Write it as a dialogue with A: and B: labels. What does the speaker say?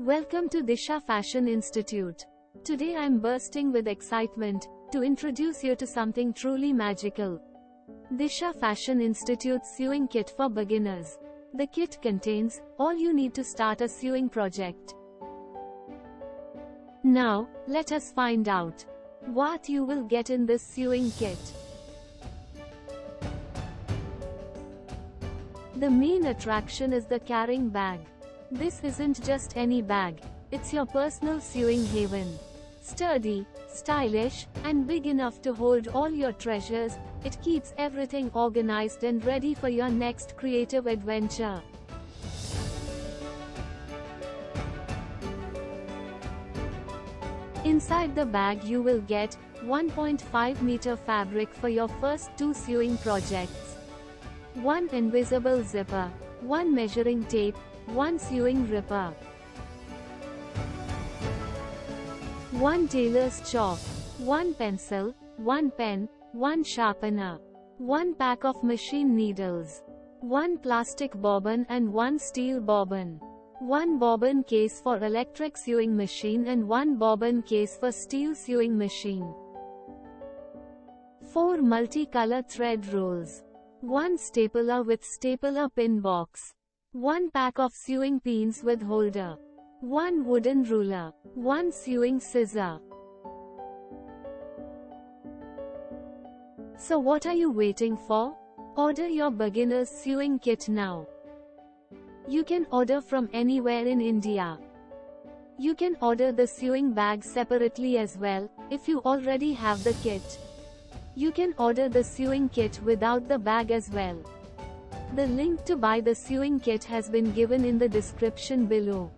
A: Welcome to Disha Fashion Institute. Today I'm bursting with excitement to introduce you to something truly magical. Disha Fashion Institute Sewing Kit for Beginners. The kit contains all you need to start a sewing project. Now, let us find out what you will get in this sewing kit. The main attraction is the carrying bag. This isn't just any bag, it's your personal sewing haven. Sturdy, stylish, and big enough to hold all your treasures, it keeps everything organized and ready for your next creative adventure. Inside the bag you will get 1.5 meter fabric for your first 2 sewing projects. 1 invisible zipper, 1 measuring tape, 1 sewing ripper, 1 tailor's chalk, 1 pencil, 1 pen, 1 sharpener, 1 pack of machine needles, 1 plastic bobbin and 1 steel bobbin, 1 bobbin case for electric sewing machine and 1 bobbin case for steel sewing machine, 4 multicolor thread rolls, 1 stapler with stapler pin box, 1 pack of sewing pins with holder, 1 wooden ruler, 1 sewing scissor. So what are you waiting for? Order your beginner's sewing kit now. You can order from anywhere in India. You can order the sewing bag separately as well, if you already have the kit. You can order the sewing kit without the bag as well. The link to buy the sewing kit has been given in the description below.